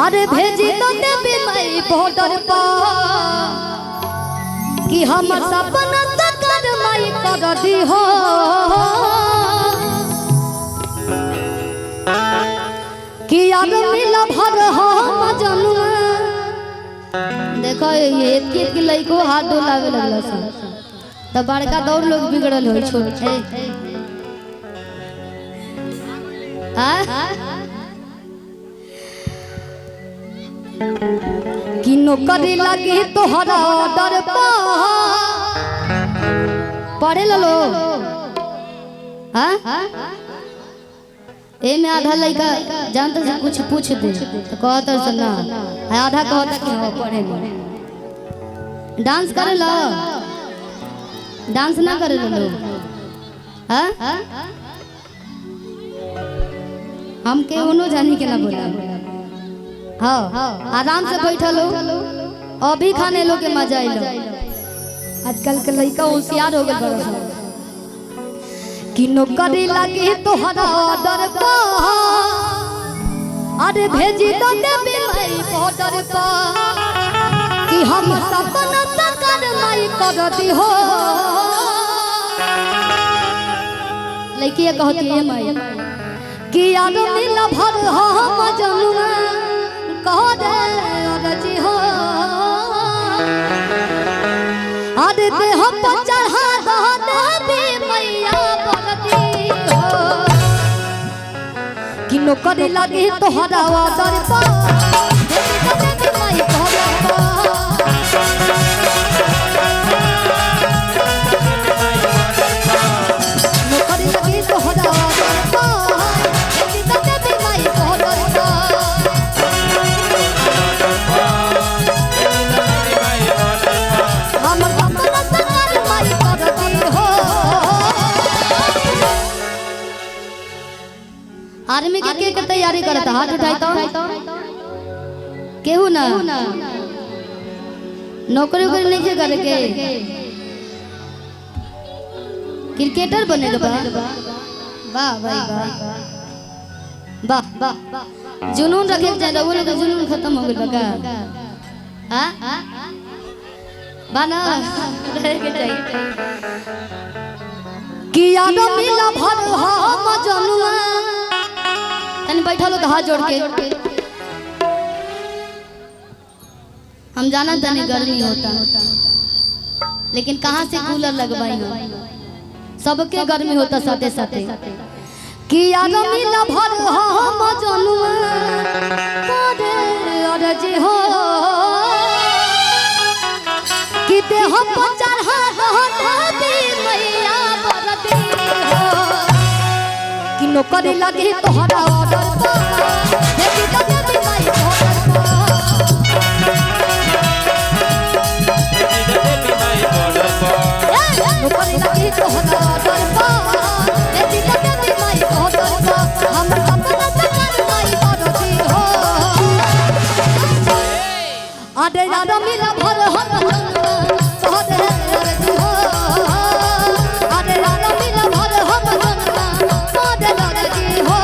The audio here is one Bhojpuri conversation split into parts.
अरे भेजी तो देवी मई बॉर्डर पर कि हम सपना सकर मई कर दी हो कि याद मिला भर हो मजनुआ। देखो ये एक लइको हाथ डोलावे लगला सन त बड़का दौड़ लोग बिगड़ल हो छोट है कि नौकरी लगी तोहरा डर पढ़े लो ए में आधा लड़का जानते से कुछ पूछ दे तो कहता से ना आधा कहता कि हो पढ़े में डांस करे लो डांस ना करे लो हम के उनो जानी के ना बोला हाँ आराम से बैठा लो अभी खाने लो के मजा आइलो। आजकल के लड़का होशियार हो गए कि नौकरी लगी तोहरा ऑर्डर पर अरे भेजी तो देवी मई बॉर्डर पर कि हम सपना सकर मई कर दी हो। लड़की कहती है मई कि याद मिला भर हो मजनुआ कह दे अरजी हो अरे देह पर चढ़ा दो देवी मैया बरती हो कि नौकरी लगी तोहरा ऑर्डर पर देवी मई बॉर्डर पर नौकरी लगी तोहरा ऑर्डर पर देवी मई बॉर्डर पर आर्मी के तैयारी करता हाथ उठाई तो केहू ना नौकरी वोकरी नहीं करे के क्रिकेटर बनेगा वाह भाई वाह वाह जुनून रखे चाहिए वो लोग जुनून खत्म हो गया का हां बना रहे के चाहिए कि याद मिला भर हो मजनुआ बैठा लो तो हाथ जोड़ के हम जाना तनी गर्मी होता लेकिन कहाँ से कूलर लगवाई हो सबके गर्मी होता साथे साथे कि याद मिला भर हो मजनुआ करे अरजी हो कि देह पर चढ़ा दो देवी मैया बरती हो कि नौकरी लगी तोहरा ऑर्डर पर देवी देवी मई बॉर्डर पर नौकरी लगी तोहरा ऑर्डर पर देवी देवी मई बॉर्डर पर हम सपना सकर मई बरती हो अरे याद मिला भर हो तोहरे अरजी हो अरे याद मिला भर हो तोहरे अरजी हो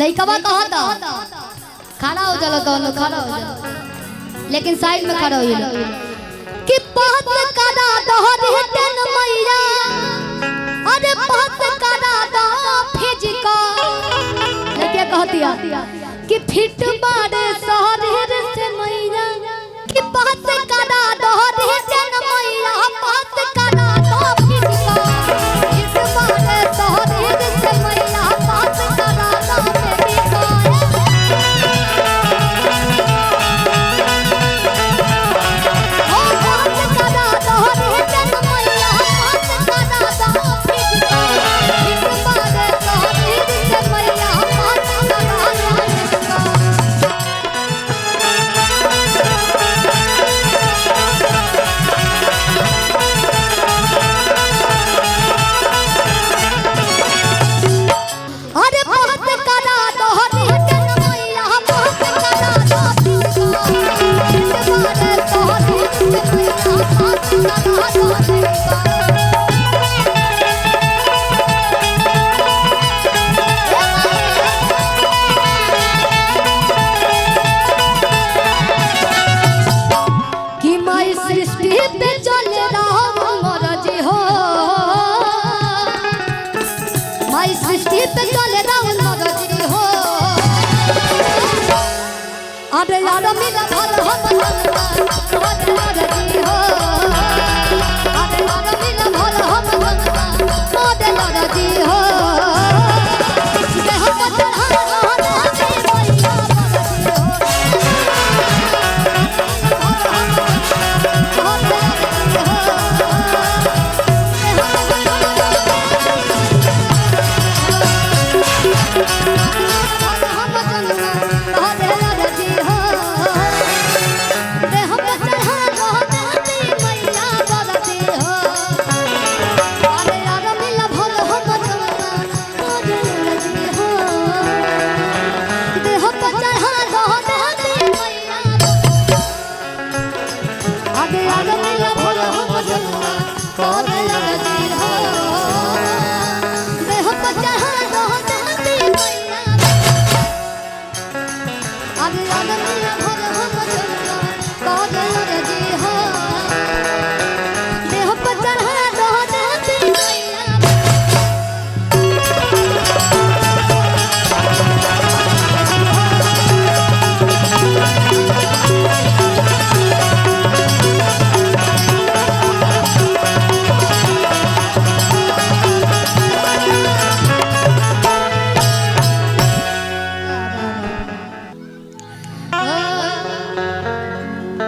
लइकवा कहता खड़ा हो चलो दोनों खड़ा हो जाओ लेकिन साइड में खड़ा हो जाओ कि पहत कदा दोहरी तेन मैया कि फिट बारे शहर से मैया कि बात करा दो रे जन मैया बात करा दो फिट बारे शहर से मैया बात करा दो बेटी को ओ बात करा दो रे जन मैया बात करा दो फिट बारे शहर से मैया बात करा दो अरे बात करा दो रे जन मैया बात करा दो फिट बारे शहर से मैया बात करा दो कि माई सृष्टि पे चले राम मरजी हो माई सृष्टि पे चले राम मरजी हो अरे यार मिला भर हम जनता मरजी हो अरे यार मिला भर हम जनता मरजी हो देह पर चढ़ा दे मैया मरजी हो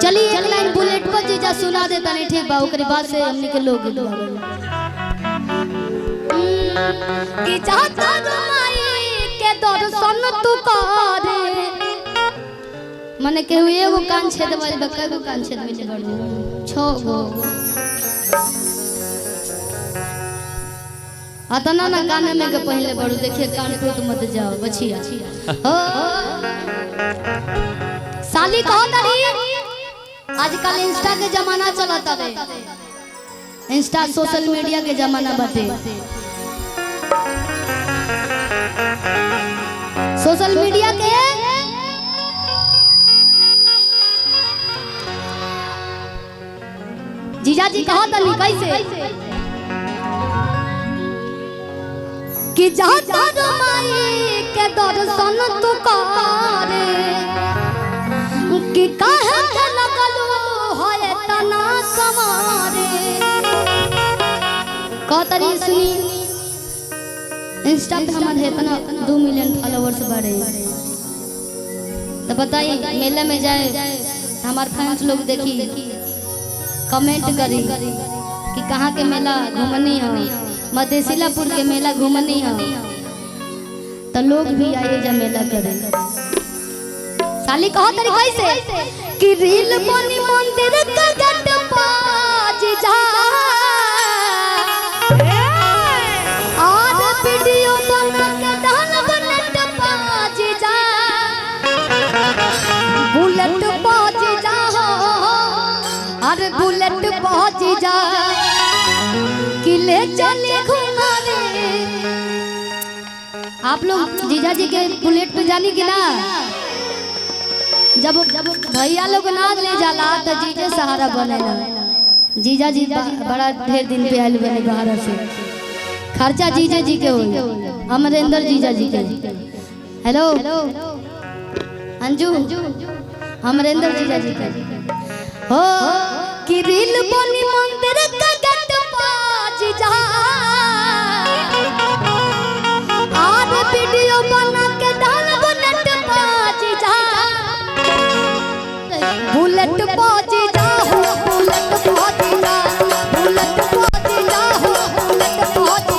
चलिए एक लाइन बुलेट पर जीजा सुना देता नहीं ठीक बा ओकरी बात से हमनी के लोग कि चाहता माई के दर्शन तू करे माने केहू एगो कान छेद वाली बक्का को कान छेद में बड़ू 6 गो अतना ना गाने में के पहले बड़ू देखिए कान टूट मत जाओ बचिया हो साली कहो तरी आजकल इंस्टा के जमाना चलता है इंस्टा सोशल मीडिया के जमाना बाटे सोशल मीडिया के जीजा जी कहा था कैसे कि जाता माई के दर्शन तू करे कि काहे के लगलू होए तना समारे कहतरी सुनी इंस्टा पे हमारे इतना 2 मिलियन फॉलोअर्स बढ़े तो बताइए मेले में जाए हमारे फैंस लोग देखी कमेंट करी कि कहाँ के मेला घूमनी है मधेसिलापुर के मेला घूमनी है तो लोग भी आए जा मेला करे साली कहो तरी कैसे कि रील बनी मंदिर का गट पाज जा और वीडियो बना के डाल बुलेट पाज जा बुलेट पाज जा और बुलेट पाज जा कि ले चले घुमाने आप लोग जीजा जी के बुलेट पे जानी कि ना जब भैया लोग नाच ले जाला तो जीजे सहारा बनेला जीजा जी बड़ा ढेर दिन पे आयल बने बाहर से खर्चा जीजे जी के होई अमरेंद्र जीजा जी के हेलो अंजू अमरेंद्र जीजा जी का हो कि रील बनी मंदिर का गट पाज जा आज वीडियो बना के डाल बुलेट पाज जा बुलेट पाज जा हो बुलेट पाज जा बुलेट पाज जा हो बुलेट पाज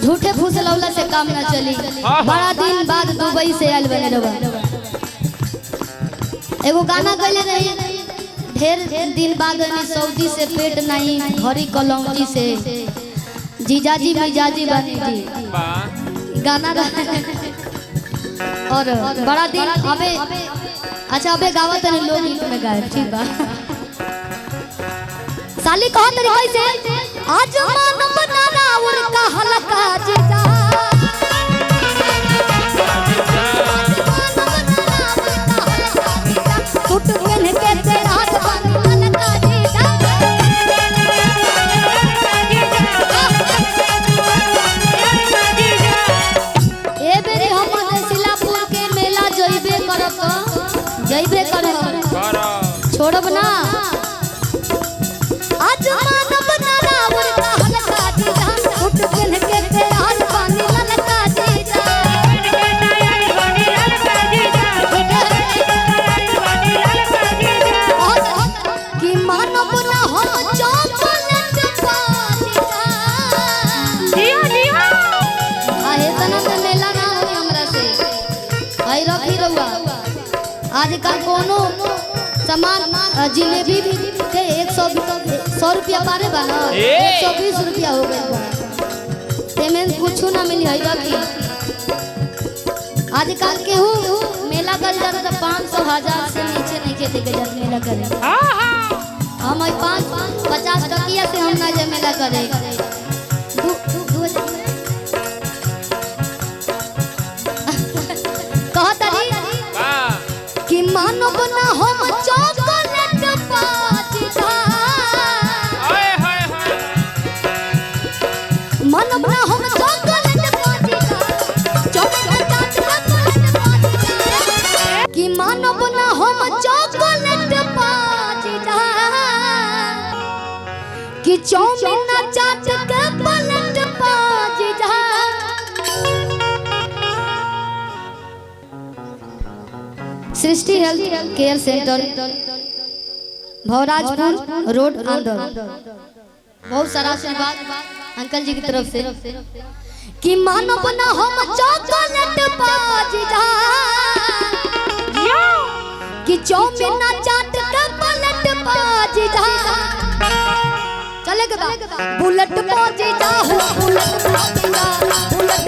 झूठे फुसलौला से काम ना चली। बड़ा दिन बाद दुबई से आयल बने रवा एगो गाना गले रही ढेर दिन बाद सऊदी से पेट नहीं भरी कलौजी से जीजाजी मिजाजी बनी जी गाना और बड़ा दिन अबे अच्छा अबे गावत है लोग में गाए ठीक बा साली कहो तरी कैसे आज मानव नारा और का हलका जीजा टूट पहन के तेरा हलका जीजा ए बेरी हम सिलापुर के मेला जइबे करब छोड़ब ना आज मानव नारा और का हलका जीजा टूट पहन के तेरा पानी ललका जीजा कि मानव ना हो चॉकलेट पाजीजा दिया दिया आहे तना से मेला ना होई हमरा से आई रखी रहुआ आजकल कोनो सामान जिलेबी के 100 रुपया पारे बना 120 रुपया हो गए पेमेंट कुछ ना मिली है बाकी आजकल के हो मेला कर जाता तो 500,000 से नीचे नहीं खेती के जाते मेला करे हम 550 टकिया से हम ना जे मेला करे कि मानव ना हम चॉकलेट पाजीजा मानव ना हम चॉकलेट पाजीजा चॉकलेट पाजीजा कि मानव ना हम चॉकलेट पाजीजा कि चाउमीन ना चाट के पलट पाजीजा Srishti health care centre Bhawrajpur road अंदर। बहुत सारा आशीर्वाद अंकल जी की तरफ से कि मानव ना हम चॉकलेट बाजी जा कि चौमिन ना चाट के पलट बाजी जा चले के बुलेट बाजी जा हो बुलेट बाजी जा बुलेट